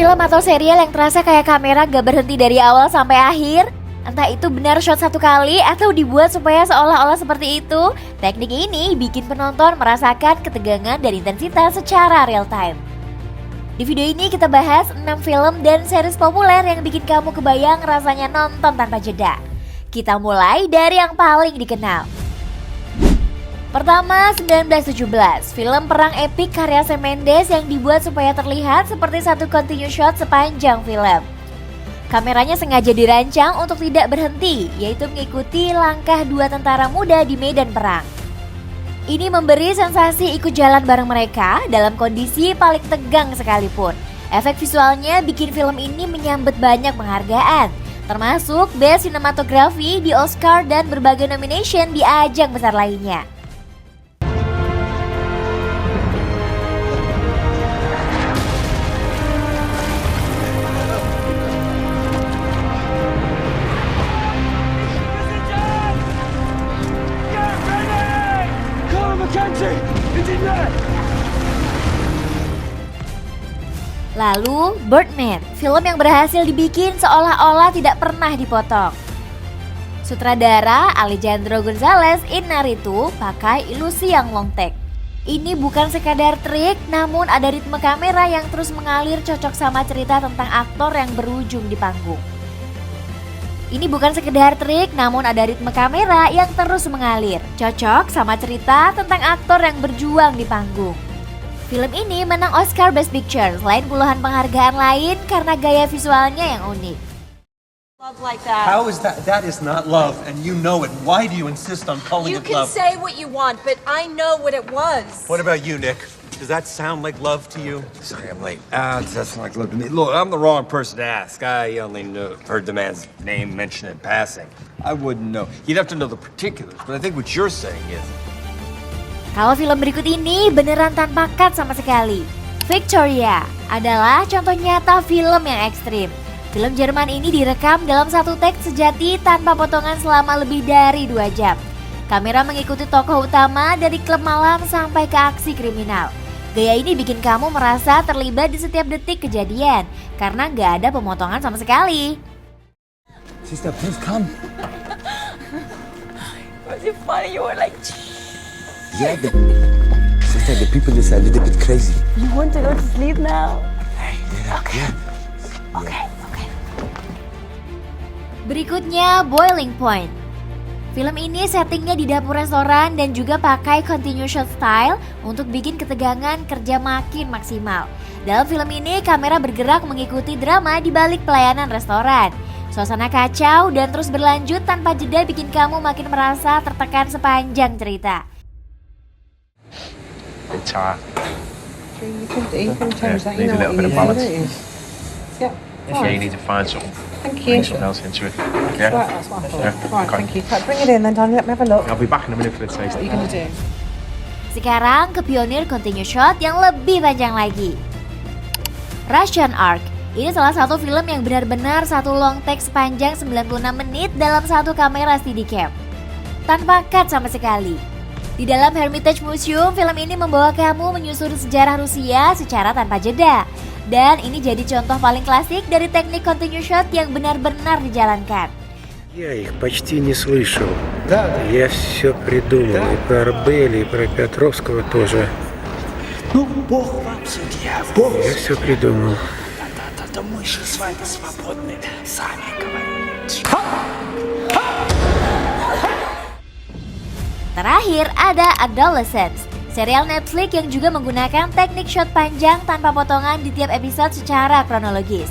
film atau serial yang terasa kayak kamera gak berhenti dari awal sampai akhir? Entah itu benar shot satu kali atau dibuat supaya seolah-olah seperti itu, teknik ini bikin penonton merasakan ketegangan dan intensitas secara real time. Di video ini kita bahas 6 film dan series populer yang bikin kamu kebayang rasanya nonton tanpa jeda. Kita mulai dari yang paling dikenal. Pertama, 1917, film perang epik karya Sam Mendes yang dibuat supaya terlihat seperti satu continuous shot sepanjang film. Kameranya sengaja dirancang untuk tidak berhenti, yaitu mengikuti langkah dua tentara muda di medan perang. Ini memberi sensasi ikut jalan bareng mereka dalam kondisi paling tegang sekalipun. Efek visualnya bikin film ini menyambut banyak penghargaan, termasuk Best Cinematography di Oscar dan berbagai nomination di ajang besar lainnya. Lalu, Birdman, film yang berhasil dibikin seolah-olah tidak pernah dipotong. Sutradara Alejandro González Iñárritu pakai ilusi yang long take. Ini bukan sekadar trik, namun ada ritme kamera yang terus mengalir cocok sama cerita tentang aktor yang berujung di panggung. Ini bukan sekedar trik, namun ada ritme kamera yang terus mengalir, cocok sama cerita tentang aktor yang berjuang di panggung. Film ini menang Oscar Best Picture selain puluhan penghargaan lain karena gaya visualnya yang unik. Love like that. How is that? That is not love, and you know it. Why do you insist on calling You it can love? say what you want, but I know what it was. What about you, Nick? Does that sound like love to you? Sorry, I'm late. It doesn't like love to me. Look, I'm the wrong person to ask. I only heard the man's name mentioned in passing. I wouldn't know. You'd have to know the particulars, but I think what you're saying is... Kalau film berikut ini beneran tanpa cut sama sekali. Victoria adalah contoh nyata film yang ekstrim. Film Jerman ini direkam dalam satu take sejati tanpa potongan selama lebih dari 2 jam. Kamera mengikuti tokoh utama dari klub malam sampai ke aksi kriminal. Gaya ini bikin kamu merasa terlibat di setiap detik kejadian karena gak ada pemotongan sama sekali. Sister, please come. Was it funny? You were like... Yeah, sister, the people is a little bit crazy. You want to go to sleep now? Hey, Okay. yeah. Okay. Berikutnya Boiling Point. Film ini settingnya di dapur restoran dan juga pakai continuous shot style untuk bikin ketegangan kerja makin maksimal. Dalam film ini kamera bergerak mengikuti drama di balik pelayanan restoran. Suasana kacau dan terus berlanjut tanpa jeda bikin kamu makin merasa tertekan sepanjang cerita. Bit tight. You can change that. Need a You know little what bit of you balance. need, don't you? Yeah. Yeah, you need to find something. Thank you. Bring something else into it. Yeah. Right, that's what I thought. Yeah, Right, okay. thank you. Right, bring it in then, Danny. Let me have a look. I'll be back in a minute for the taste. What are you going to do? Sekarang ke pionir continuous shot yang lebih panjang lagi. Russian Ark. Ini salah satu film yang benar-benar satu long take sepanjang 96 menit dalam satu kamera Steadicam. Tanpa cut sama sekali. Di dalam Hermitage Museum, film ini membawa kamu menyusuri sejarah Rusia secara tanpa jeda. Dan ini jadi contoh paling klasik dari teknik continuous shot yang benar-benar dijalankan. Я их почти не слышал. Да. Я все придумал. И про Арбеля, и про Петровского тоже. Ну, Бог вам судья. Бог. Я все придумал. Да мы же с вами свободны, сами говорите. Terakhir ada Adolescence, serial Netflix yang juga menggunakan teknik shot panjang tanpa potongan di tiap episode secara kronologis.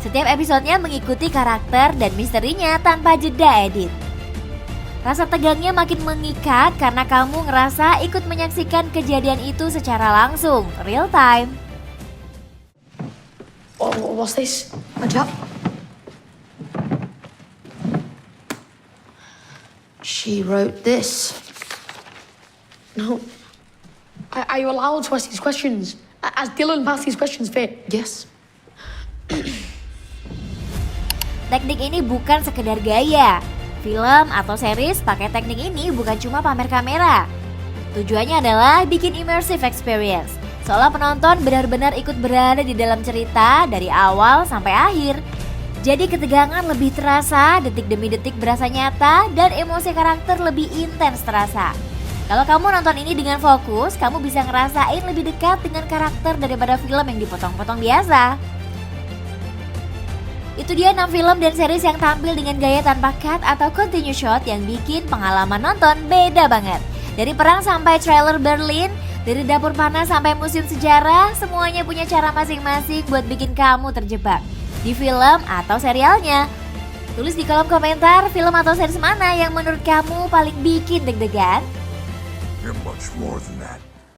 Setiap episodenya mengikuti karakter dan misterinya tanpa jeda edit. Rasa tegangnya makin mengikat karena kamu ngerasa ikut menyaksikan kejadian itu secara langsung, real time. What's this? A job? She wrote this. No. Are you allowed to ask these questions? As Dylan passed these questions fit? Yes. Teknik ini bukan sekedar gaya. Film atau series pakai teknik ini bukan cuma pamer kamera. Tujuannya adalah bikin immersive experience. Seolah penonton benar-benar ikut berada di dalam cerita dari awal sampai akhir. Jadi ketegangan lebih terasa, detik demi detik berasa nyata, dan emosi karakter lebih intens terasa. Kalau kamu nonton ini dengan fokus, kamu bisa ngerasain lebih dekat dengan karakter daripada film yang dipotong-potong biasa. Itu dia 6 film dan series yang tampil dengan gaya tanpa cut atau continue shot yang bikin pengalaman nonton beda banget. Dari perang sampai trailer Berlin, dari dapur panas sampai museum sejarah, semuanya punya cara masing-masing buat bikin kamu terjebak di film atau serialnya. Tulis di kolom komentar film atau series mana yang menurut kamu paling bikin deg-degan. You're much more than that.